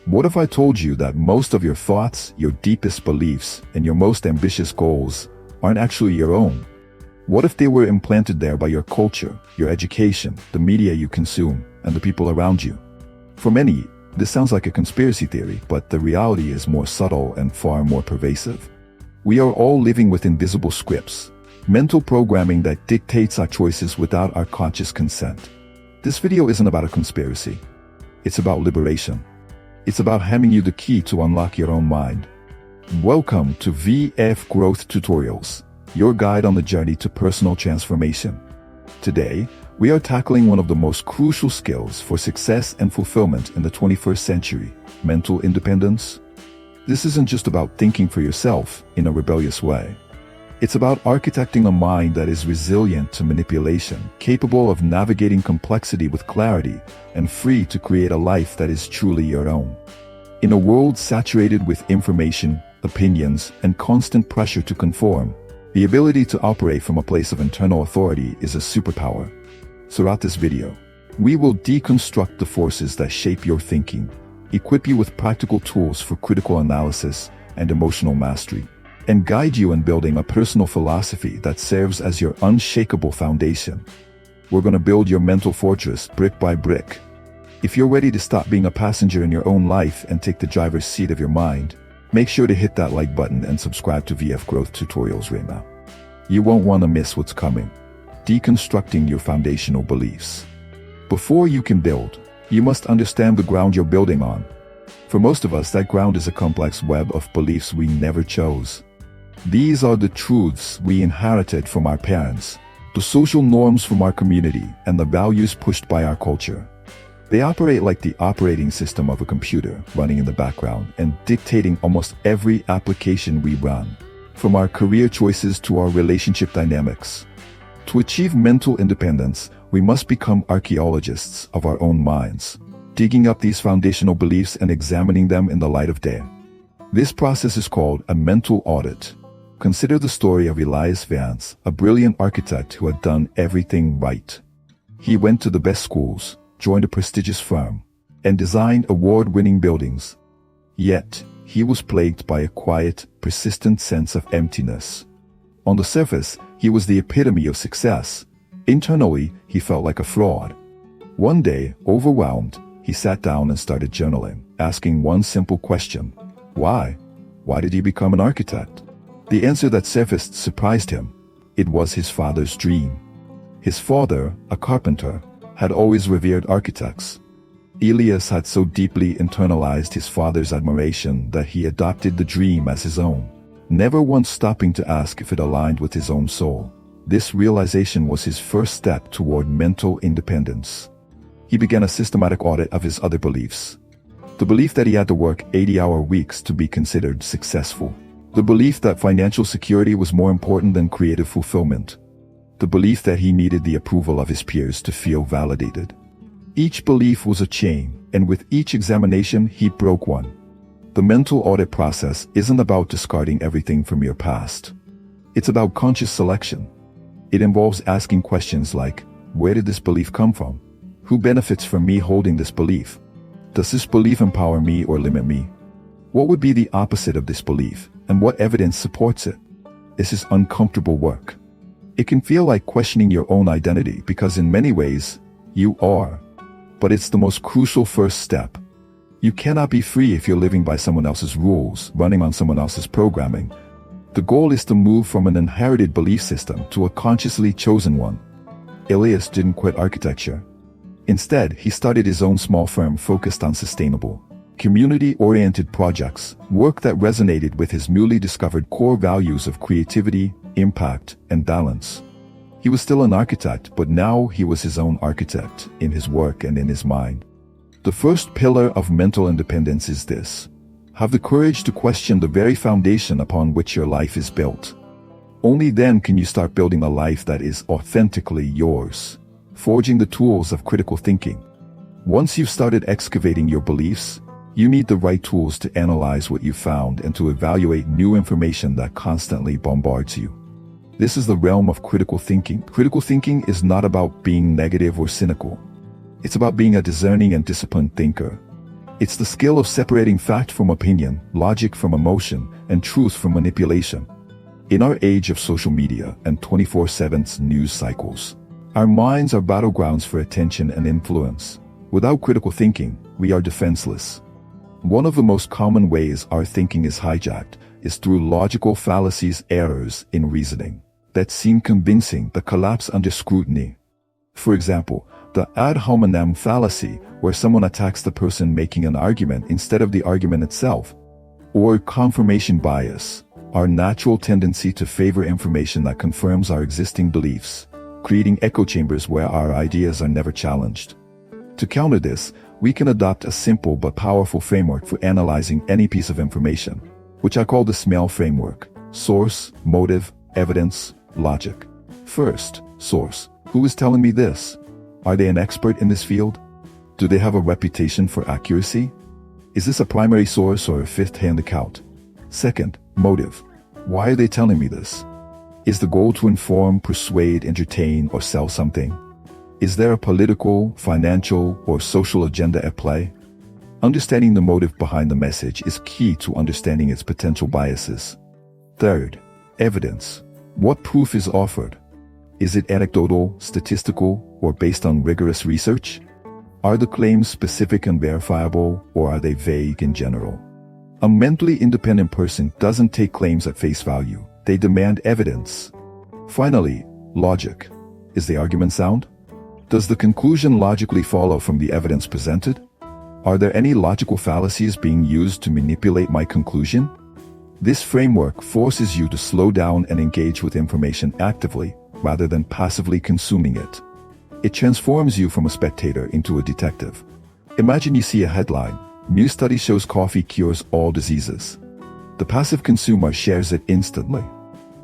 What if I told you that most of your thoughts, your deepest beliefs, and your most ambitious goals aren't actually your own? What if they were implanted there by your culture, your education, the media you consume, and the people around you? For many, this sounds like a conspiracy theory, but the reality is more subtle and far more pervasive. We are all living with invisible scripts, mental programming that dictates our choices without our conscious consent. This video isn't about a conspiracy. It's about liberation. It's about handing you the key to unlock your own mind. Welcome to VF Growth Tutorials, your guide on the journey to personal transformation. Today, we are tackling one of the most crucial skills for success and fulfillment in the 21st century, mental independence. This isn't just about thinking for yourself in a rebellious way. It's about architecting a mind that is resilient to manipulation, capable of navigating complexity with clarity, and free to create a life that is truly your own. In a world saturated with information, opinions, and constant pressure to conform, the ability to operate from a place of internal authority is a superpower. Throughout this video, we will deconstruct the forces that shape your thinking, equip you with practical tools for critical analysis and emotional mastery, and guide you in building a personal philosophy that serves as your unshakable foundation. We're going to build your mental fortress brick by brick. If you're ready to stop being a passenger in your own life and take the driver's seat of your mind, make sure to hit that like button and subscribe to VF Growth Tutorials right now. You won't want to miss what's coming. Deconstructing your foundational beliefs. Before you can build, you must understand the ground you're building on. For most of us, that ground is a complex web of beliefs we never chose. These are the truths we inherited from our parents, the social norms from our community, and the values pushed by our culture. They operate like the operating system of a computer, running in the background and dictating almost every application we run, from our career choices to our relationship dynamics. To achieve mental independence, we must become archaeologists of our own minds, digging up these foundational beliefs and examining them in the light of day. This process is called a mental audit. Consider the story of Elias Vance, a brilliant architect who had done everything right. He went to the best schools, joined a prestigious firm, and designed award-winning buildings. Yet, he was plagued by a quiet, persistent sense of emptiness. On the surface, he was the epitome of success. Internally, he felt like a fraud. One day, overwhelmed, he sat down and started journaling, asking one simple question: why? Why did he become an architect? The answer that surfaced surprised him. It was his father's dream. His father, a carpenter, had always revered architects. Elias had so deeply internalized his father's admiration that he adopted the dream as his own, never once stopping to ask if it aligned with his own soul. This realization was his first step toward mental independence. He began a systematic audit of his other beliefs. The belief that he had to work 80-hour weeks to be considered successful. The belief that financial security was more important than creative fulfillment. The belief that he needed the approval of his peers to feel validated. Each belief was a chain, and with each examination he broke one. The mental audit process isn't about discarding everything from your past. It's about conscious selection. It involves asking questions like, where did this belief come from? Who benefits from me holding this belief? Does this belief empower me or limit me? What would be the opposite of this belief, and what evidence supports it? This is uncomfortable work. It can feel like questioning your own identity because in many ways, you are. But it's the most crucial first step. You cannot be free if you're living by someone else's rules, running on someone else's programming. The goal is to move from an inherited belief system to a consciously chosen one. Elias didn't quit architecture. Instead, he started his own small firm focused on sustainable, community-oriented projects, work that resonated with his newly discovered core values of creativity, impact, and balance. He was still an architect, but now he was his own architect, in his work and in his mind. The first pillar of mental independence is this: have the courage to question the very foundation upon which your life is built. Only then can you start building a life that is authentically yours, forging the tools of critical thinking. Once you've started excavating your beliefs, you need the right tools to analyze what you found and to evaluate new information that constantly bombards you. This is the realm of critical thinking. Critical thinking is not about being negative or cynical. It's about being a discerning and disciplined thinker. It's the skill of separating fact from opinion, logic from emotion, and truth from manipulation. In our age of social media and 24/7 news cycles, our minds are battlegrounds for attention and influence. Without critical thinking, we are defenseless. One of the most common ways our thinking is hijacked is through logical fallacies, errors in reasoning that seem convincing but collapse under scrutiny. For example, the ad hominem fallacy, where someone attacks the person making an argument instead of the argument itself, or confirmation bias, our natural tendency to favor information that confirms our existing beliefs, creating echo chambers where our ideas are never challenged. To counter this, we can adopt a simple but powerful framework for analyzing any piece of information, which I call the SMAIL framework: source, motive, evidence, logic. First, source. Who is telling me this? Are they an expert in this field? Do they have a reputation for accuracy? Is this a primary source or a fifth-hand account? Second, motive. Why are they telling me this? Is the goal to inform, persuade, entertain, or sell something? Is there a political, financial, or social agenda at play? Understanding the motive behind the message is key to understanding its potential biases. Third, evidence. What proof is offered? Is it anecdotal, statistical, or based on rigorous research? Are the claims specific and verifiable, or are they vague in general? A mentally independent person doesn't take claims at face value. They demand evidence. Finally, logic. Is the argument sound? Does the conclusion logically follow from the evidence presented? Are there any logical fallacies being used to manipulate my conclusion? This framework forces you to slow down and engage with information actively, rather than passively consuming it. It transforms you from a spectator into a detective. Imagine you see a headline: "New study shows coffee cures all diseases." The passive consumer shares it instantly.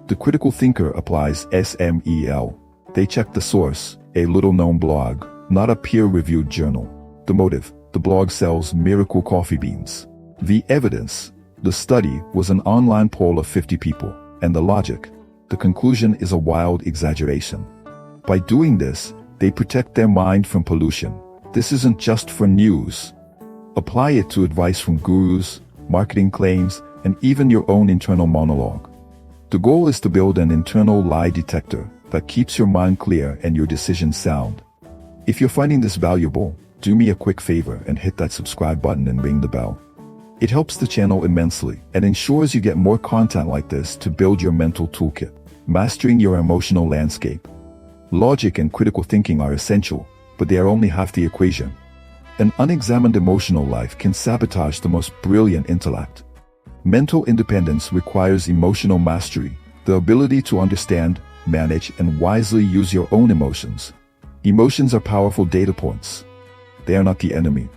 The critical thinker applies SMEL. They check the source, a little-known blog, not a peer-reviewed journal. The motive: the blog sells miracle coffee beans. The evidence: the study was an online poll of 50 people. And the logic: the conclusion is a wild exaggeration. By doing this, they protect their mind from pollution. This isn't just for news. Apply it to advice from gurus, marketing claims, and even your own internal monologue. The goal is to build an internal lie detector that keeps your mind clear and your decisions sound. If you're finding this valuable, do me a quick favor and hit that subscribe button and ring the bell. It helps the channel immensely and ensures you get more content like this to build your mental toolkit. Mastering your emotional landscape. Logic and critical thinking are essential, but they are only half the equation. An unexamined emotional life can sabotage the most brilliant intellect. Mental independence requires emotional mastery, the ability to understand, manage, and wisely use your own emotions. Emotions are powerful data points. They are not the enemy.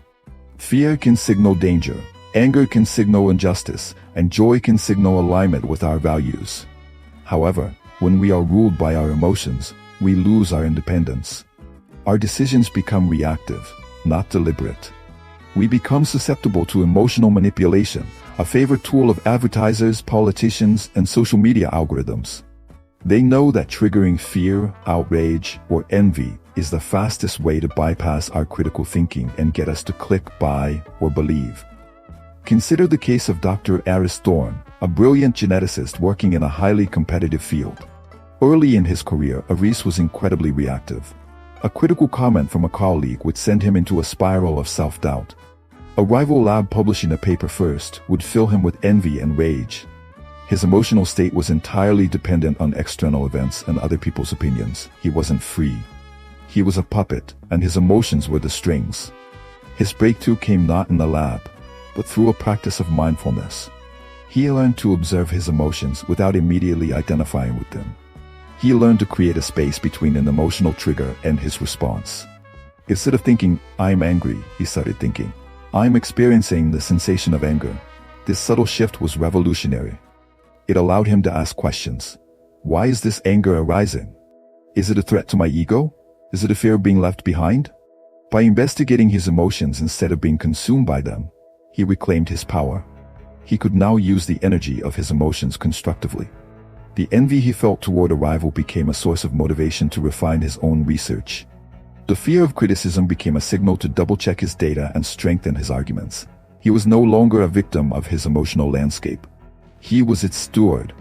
Fear can signal danger, anger can signal injustice, and joy can signal alignment with our values. However, when we are ruled by our emotions, we lose our independence. Our decisions become reactive, not deliberate. We become susceptible to emotional manipulation, a favorite tool of advertisers, politicians, and social media algorithms. They know that triggering fear, outrage, or envy is the fastest way to bypass our critical thinking and get us to click buy or believe. Consider the case of Dr. Aris Thorne, a brilliant geneticist working in a highly competitive field. Early in his career, Aris was incredibly reactive. A critical comment from a colleague would send him into a spiral of self-doubt. A rival lab publishing a paper first would fill him with envy and rage. His emotional state was entirely dependent on external events and other people's opinions. He wasn't free. He was a puppet, and his emotions were the strings. His breakthrough came not in the lab, but through a practice of mindfulness. He learned to observe his emotions without immediately identifying with them. He learned to create a space between an emotional trigger and his response. Instead of thinking, "I'm angry," he started thinking, "I'm experiencing the sensation of anger." This subtle shift was revolutionary. It allowed him to ask questions. Why is this anger arising? Is it a threat to my ego? Is it a fear of being left behind? By investigating his emotions instead of being consumed by them, he reclaimed his power. He could now use the energy of his emotions constructively. The envy he felt toward a rival became a source of motivation to refine his own research. The fear of criticism became a signal to double-check his data and strengthen his arguments. He was no longer a victim of his emotional landscape. He was its steward.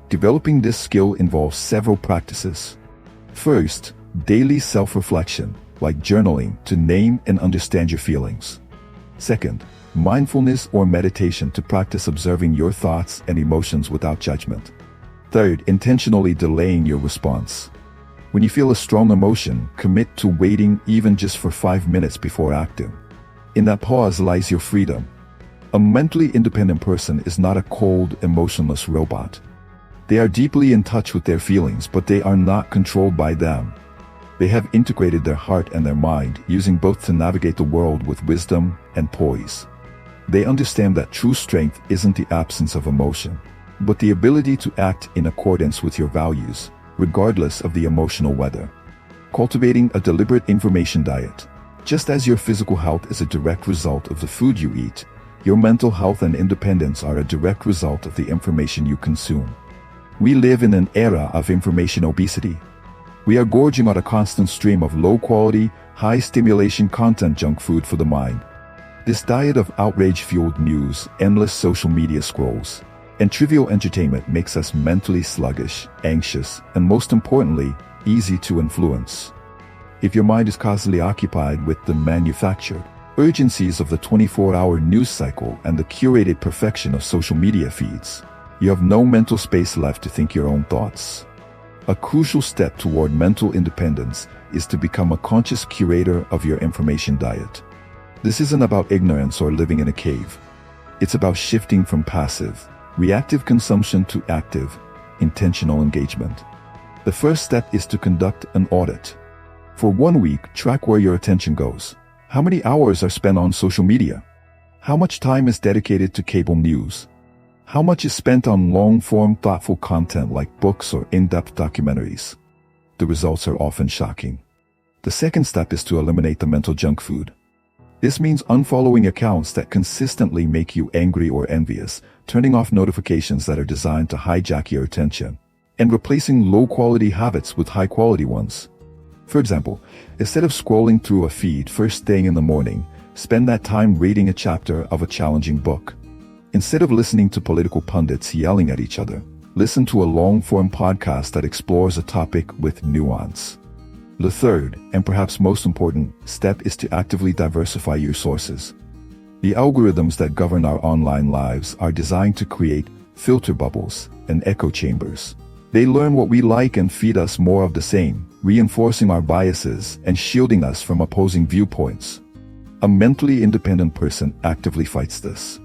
Developing this skill involves several practices. First, daily self-reflection, like journaling, to name and understand your feelings. Second, mindfulness or meditation to practice observing your thoughts and emotions without judgment. Third, intentionally delaying your response. When you feel a strong emotion, commit to waiting even just for 5 minutes before acting. In that pause lies your freedom. A mentally independent person is not a cold, emotionless robot. They are deeply in touch with their feelings, but they are not controlled by them. They have integrated their heart and their mind, using both to navigate the world with wisdom and poise. They understand that true strength isn't the absence of emotion, but the ability to act in accordance with your values, regardless of the emotional weather. Cultivating a deliberate information diet. Just as your physical health is a direct result of the food you eat, your mental health and independence are a direct result of the information you consume. We live in an era of information obesity. We are gorging on a constant stream of low-quality, high-stimulation content junk food for the mind. This diet of outrage-fueled news, endless social media scrolls, and trivial entertainment makes us mentally sluggish, anxious, and most importantly, easy to influence. If your mind is constantly occupied with the manufactured urgencies of the 24-hour news cycle and the curated perfection of social media feeds, you have no mental space left to think your own thoughts. A crucial step toward mental independence is to become a conscious curator of your information diet. This isn't about ignorance or living in a cave. It's about shifting from passive, reactive consumption to active, intentional engagement. The first step is to conduct an audit. For 1 week, track where your attention goes. How many hours are spent on social media? How much time is dedicated to cable news? How much is spent on long-form thoughtful content like books or in-depth documentaries? The results are often shocking. The second step is to eliminate the mental junk food. This means unfollowing accounts that consistently make you angry or envious, turning off notifications that are designed to hijack your attention, and replacing low-quality habits with high-quality ones. For example, instead of scrolling through a feed first thing in the morning, spend that time reading a chapter of a challenging book. Instead of listening to political pundits yelling at each other, listen to a long-form podcast that explores a topic with nuance. The third, and perhaps most important, step is to actively diversify your sources. The algorithms that govern our online lives are designed to create filter bubbles and echo chambers. They learn what we like and feed us more of the same, reinforcing our biases and shielding us from opposing viewpoints. A mentally independent person actively fights this.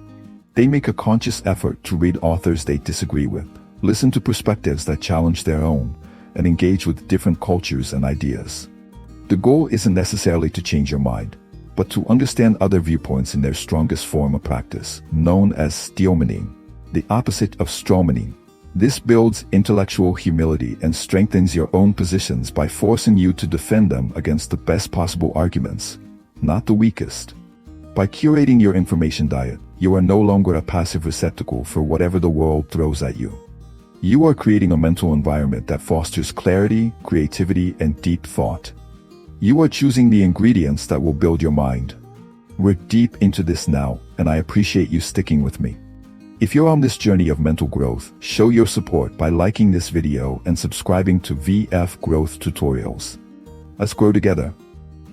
They make a conscious effort to read authors they disagree with, listen to perspectives that challenge their own, and engage with different cultures and ideas. The goal isn't necessarily to change your mind, but to understand other viewpoints in their strongest form of practice, known as steelmaning, the opposite of strawmaning. This builds intellectual humility and strengthens your own positions by forcing you to defend them against the best possible arguments, not the weakest. By curating your information diet, you are no longer a passive receptacle for whatever the world throws at you. You are creating a mental environment that fosters clarity, creativity, and deep thought. You are choosing the ingredients that will build your mind. We're deep into this now, and I appreciate you sticking with me. If you're on this journey of mental growth, show your support by liking this video and subscribing to VF Growth Tutorials. Let's grow together.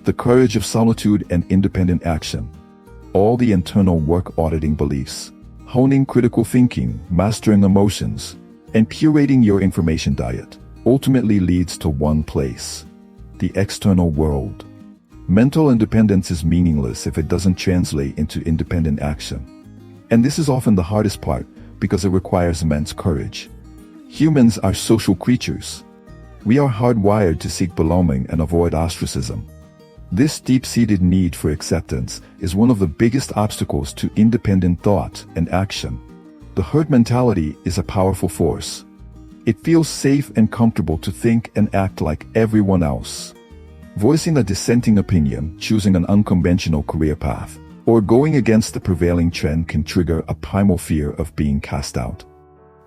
The courage of solitude and independent action. All the internal work auditing beliefs, honing critical thinking, mastering emotions, and curating your information diet ultimately leads to one place: the external world. Mental independence is meaningless if it doesn't translate into independent action. And this is often the hardest part because it requires immense courage. Humans are social creatures. We are hardwired to seek belonging and avoid ostracism. This deep-seated need for acceptance is one of the biggest obstacles to independent thought and action. The herd mentality is a powerful force. It feels safe and comfortable to think and act like everyone else. Voicing a dissenting opinion, choosing an unconventional career path, or going against the prevailing trend can trigger a primal fear of being cast out.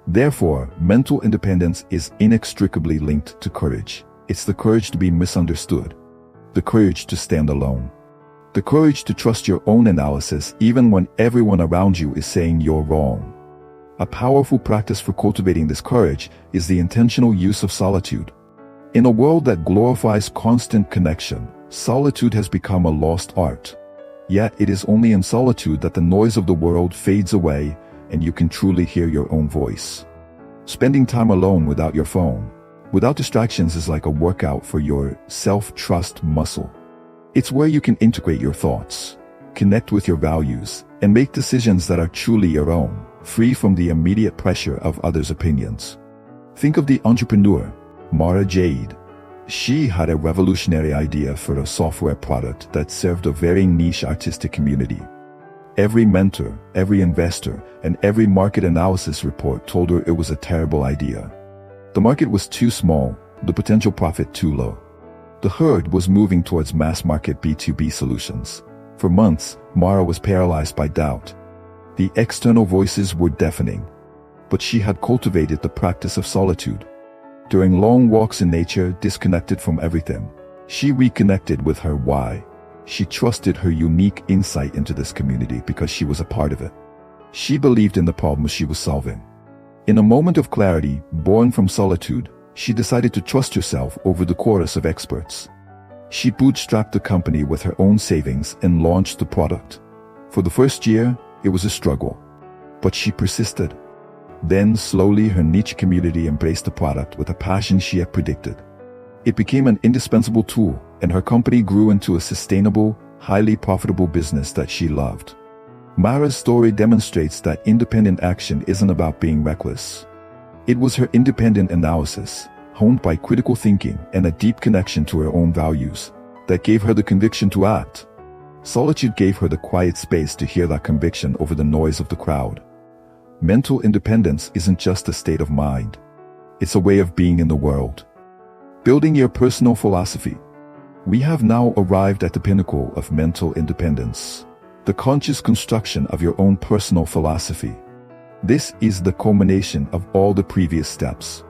Therefore, mental independence is inextricably linked to courage. It's the courage to be misunderstood, the courage to stand alone. The courage to trust your own analysis even when everyone around you is saying you're wrong. A powerful practice for cultivating this courage is the intentional use of solitude. In a world that glorifies constant connection, solitude has become a lost art. Yet it is only in solitude that the noise of the world fades away and you can truly hear your own voice. Spending time alone without your phone, without distractions is like a workout for your self-trust muscle. It's where you can integrate your thoughts, connect with your values, and make decisions that are truly your own, free from the immediate pressure of others' opinions. Think of the entrepreneur, Mara Jade. She had a revolutionary idea for a software product that served a very niche artistic community. Every mentor, every investor, and every market analysis report told her it was a terrible idea. The market was too small, the potential profit too low. The herd was moving towards mass-market B2B solutions. For months, Mara was paralyzed by doubt. The external voices were deafening. But she had cultivated the practice of solitude. During long walks in nature, disconnected from everything, she reconnected with her why. She trusted her unique insight into this community because she was a part of it. She believed in the problems she was solving. In a moment of clarity, born from solitude, she decided to trust herself over the chorus of experts. She bootstrapped the company with her own savings and launched the product. For the first year, it was a struggle. But she persisted. Then, slowly, her niche community embraced the product with a passion she had predicted. It became an indispensable tool, and her company grew into a sustainable, highly profitable business that she loved. Mara's story demonstrates that independent action isn't about being reckless. It was her independent analysis, honed by critical thinking and a deep connection to her own values, that gave her the conviction to act. Solitude gave her the quiet space to hear that conviction over the noise of the crowd. Mental independence isn't just a state of mind. It's a way of being in the world. Building your personal philosophy. We have now arrived at the pinnacle of mental independence. The conscious construction of your own personal philosophy. This is the culmination of all the previous steps.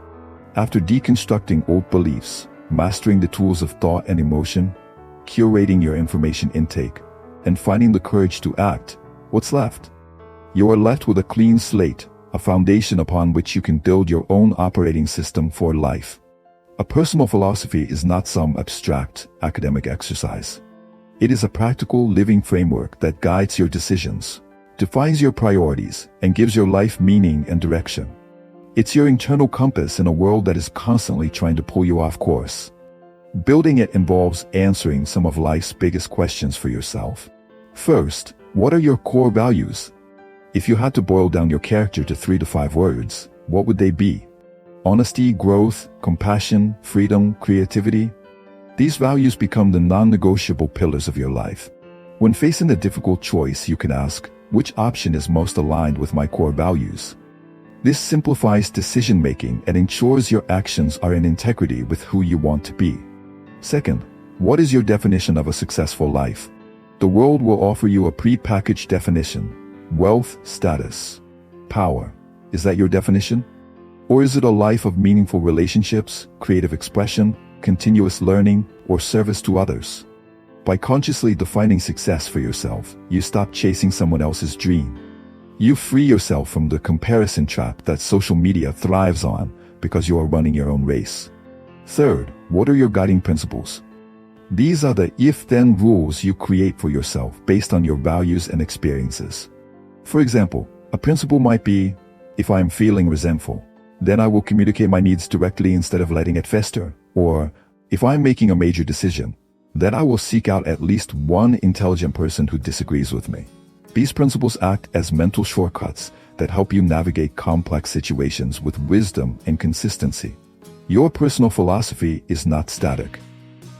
After deconstructing old beliefs, mastering the tools of thought and emotion, curating your information intake, and finding the courage to act, what's left? You are left with a clean slate, a foundation upon which you can build your own operating system for life. A personal philosophy is not some abstract, academic exercise. It is a practical, living framework that guides your decisions, defines your priorities, and gives your life meaning and direction. It's your internal compass in a world that is constantly trying to pull you off course. Building it involves answering some of life's biggest questions for yourself. First, what are your core values? If you had to boil down your character to 3 to 5 words, what would they be? Honesty, growth, compassion, freedom, creativity? These values become the non-negotiable pillars of your life. When facing a difficult choice, you can ask, which option is most aligned with my core values? This simplifies decision-making and ensures your actions are in integrity with who you want to be. Second, what is your definition of a successful life? The world will offer you a pre-packaged definition. Wealth, status, power. Is that your definition? Or is it a life of meaningful relationships, creative expression, continuous learning, or service to others? By consciously defining success for yourself, you stop chasing someone else's dream. You free yourself from the comparison trap that social media thrives on because you are running your own race. Third, what are your guiding principles? These are the if-then rules you create for yourself based on your values and experiences. For example, a principle might be, if I am feeling resentful, then I will communicate my needs directly instead of letting it fester. Or, if I'm making a major decision, then I will seek out at least one intelligent person who disagrees with me. These principles act as mental shortcuts that help you navigate complex situations with wisdom and consistency. Your personal philosophy is not static.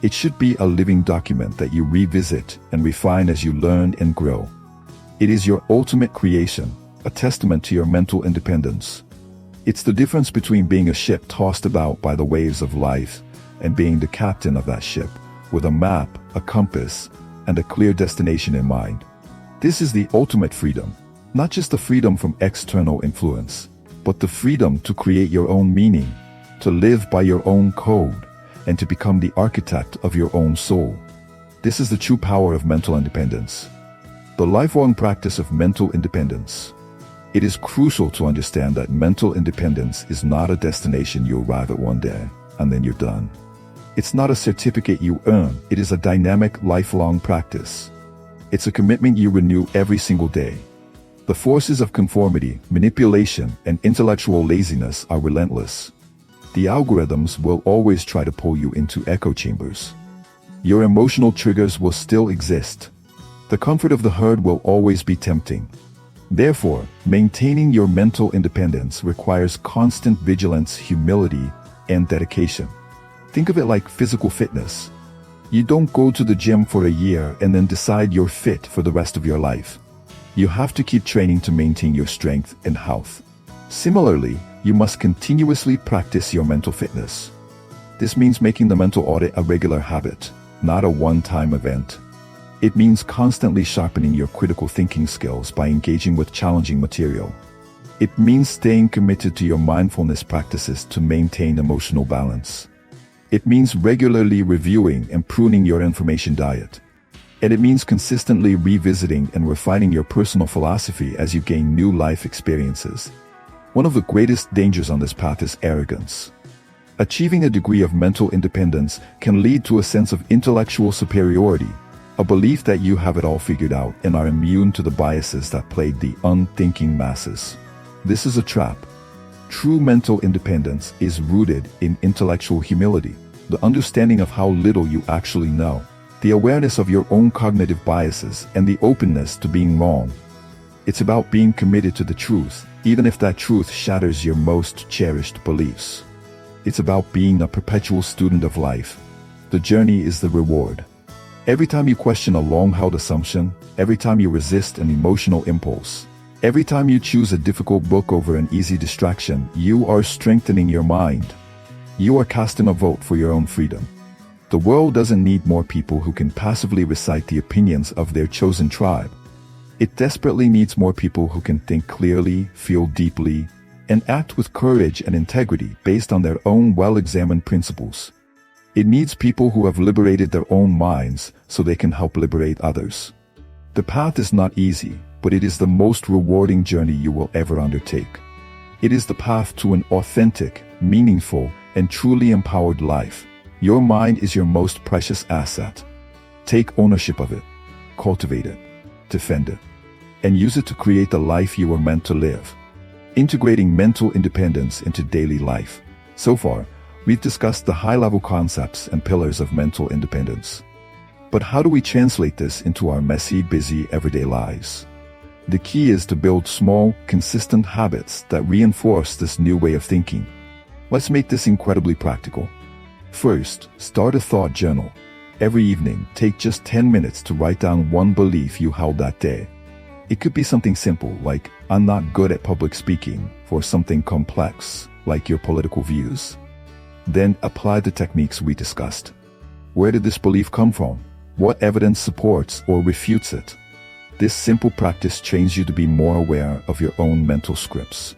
It should be a living document that you revisit and refine as you learn and grow. It is your ultimate creation, a testament to your mental independence. It's the difference between being a ship tossed about by the waves of life and being the captain of that ship, with a map, a compass, and a clear destination in mind. This is the ultimate freedom, not just the freedom from external influence, but the freedom to create your own meaning, to live by your own code, and to become the architect of your own soul. This is the true power of mental independence. The lifelong practice of mental independence. It is crucial to understand that mental independence is not a destination you arrive at one day, and then you're done. It's not a certificate you earn, it is a dynamic, lifelong practice. It's a commitment you renew every single day. The forces of conformity, manipulation, and intellectual laziness are relentless. The algorithms will always try to pull you into echo chambers. Your emotional triggers will still exist. The comfort of the herd will always be tempting. Therefore, maintaining your mental independence requires constant vigilance, humility, and dedication. Think of it like physical fitness. You don't go to the gym for a year and then decide you're fit for the rest of your life. You have to keep training to maintain your strength and health. Similarly, you must continuously practice your mental fitness. This means making the mental audit a regular habit, not a one-time event. It means constantly sharpening your critical thinking skills by engaging with challenging material. It means staying committed to your mindfulness practices to maintain emotional balance. It means regularly reviewing and pruning your information diet. And it means consistently revisiting and refining your personal philosophy as you gain new life experiences. One of the greatest dangers on this path is arrogance. Achieving a degree of mental independence can lead to a sense of intellectual superiority, a belief that you have it all figured out and are immune to the biases that plague the unthinking masses. This is a trap. True mental independence is rooted in intellectual humility, the understanding of how little you actually know, the awareness of your own cognitive biases, and the openness to being wrong. It's about being committed to the truth, even if that truth shatters your most cherished beliefs. It's about being a perpetual student of life. The journey is the reward. Every time you question a long-held assumption, every time you resist an emotional impulse, every time you choose a difficult book over an easy distraction, you are strengthening your mind. You are casting a vote for your own freedom. The world doesn't need more people who can passively recite the opinions of their chosen tribe. It desperately needs more people who can think clearly, feel deeply, and act with courage and integrity based on their own well-examined principles. It needs people who have liberated their own minds so they can help liberate others. The path is not easy, but it is the most rewarding journey you will ever undertake. It is the path to an authentic, meaningful, and truly empowered life. Your mind is your most precious asset. Take ownership of it, cultivate it, defend it, and use it to create the life you were meant to live. Integrating mental independence into daily life. So far, we've discussed the high-level concepts and pillars of mental independence. But how do we translate this into our messy, busy, everyday lives? The key is to build small, consistent habits that reinforce this new way of thinking. Let's make this incredibly practical. First, start a thought journal. Every evening, take just 10 minutes to write down one belief you held that day. It could be something simple like, I'm not good at public speaking, or something complex, like your political views. Then apply the techniques we discussed. Where did this belief come from? What evidence supports or refutes it? This simple practice trains you to be more aware of your own mental scripts.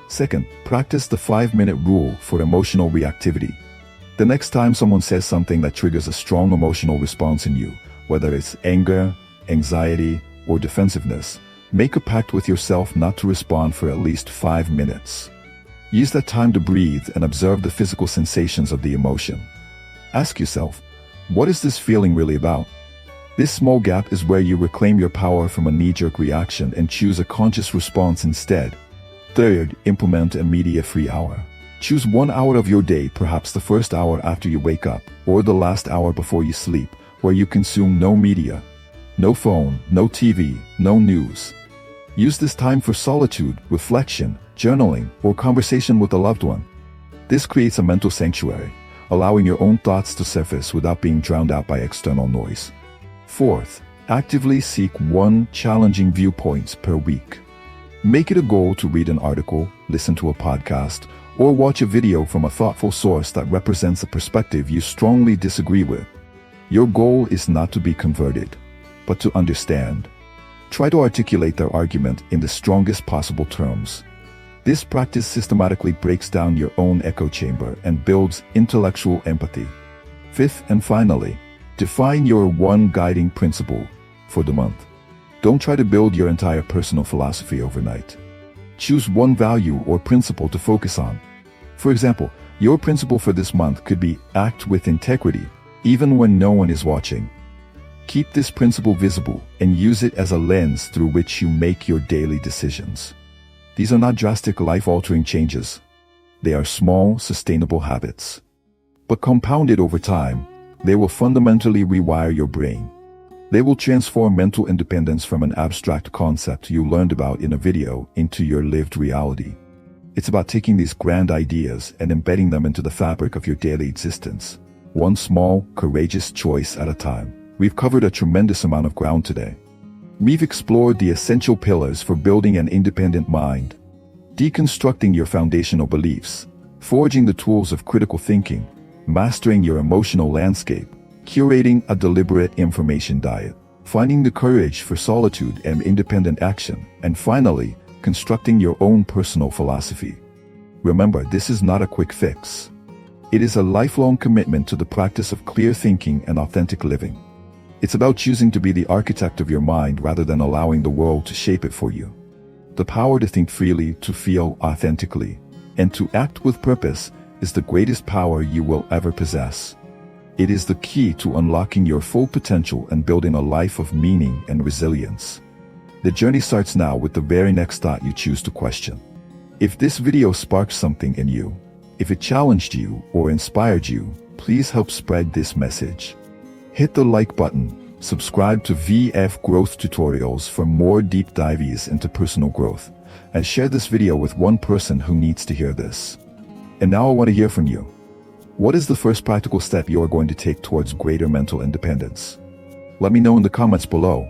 Second, practice the 5-minute rule for emotional reactivity. The next time someone says something that triggers a strong emotional response in you, whether it's anger, anxiety, or defensiveness, make a pact with yourself not to respond for at least 5 minutes. Use that time to breathe and observe the physical sensations of the emotion. Ask yourself, what is this feeling really about? This small gap is where you reclaim your power from a knee-jerk reaction and choose a conscious response instead. Third, implement a media-free hour. Choose 1 hour of your day, perhaps the first hour after you wake up, or the last hour before you sleep, where you consume no media, no phone, no TV, no news. Use this time for solitude, reflection, journaling, or conversation with a loved one. This creates a mental sanctuary, allowing your own thoughts to surface without being drowned out by external noise. Fourth, actively seek 1 challenging viewpoint per week. Make it a goal to read an article, listen to a podcast, or watch a video from a thoughtful source that represents a perspective you strongly disagree with. Your goal is not to be converted, but to understand. Try to articulate their argument in the strongest possible terms. This practice systematically breaks down your own echo chamber and builds intellectual empathy. Fifth and finally, Define your one guiding principle for the month. Don't try to build your entire personal philosophy overnight. Choose one value or principle to focus on. For example, your principle for this month could be act with integrity, even when no one is watching. Keep this principle visible and use it as a lens through which you make your daily decisions. These are not drastic life-altering changes. They are small, sustainable habits. But compounded over time, they will fundamentally rewire your brain. They will transform mental independence from an abstract concept you learned about in a video into your lived reality. It's about taking these grand ideas and embedding them into the fabric of your daily existence, one small, courageous choice at a time. We've covered a tremendous amount of ground today. We've explored the essential pillars for building an independent mind, deconstructing your foundational beliefs, forging the tools of critical thinking, mastering your emotional landscape, curating a deliberate information diet, finding the courage for solitude and independent action, and finally, constructing your own personal philosophy. Remember, this is not a quick fix. It is a lifelong commitment to the practice of clear thinking and authentic living. It's about choosing to be the architect of your mind rather than allowing the world to shape it for you. The power to think freely, to feel authentically, and to act with purpose is the greatest power you will ever possess. It is the key to unlocking your full potential and building a life of meaning and resilience. The journey starts now with the very next thought you choose to question. If this video sparked something in you, if it challenged you or inspired you, please help spread this message. Hit the like button, subscribe to VF Growth Tutorials for more deep dives into personal growth, and share this video with one person who needs to hear this. And now I want to hear from you. What is the first practical step you are going to take towards greater mental independence? Let me know in the comments below.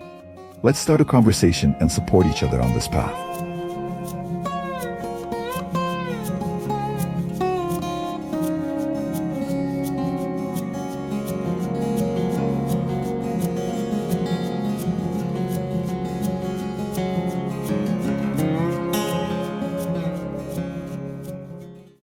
Let's start a conversation and support each other on this path.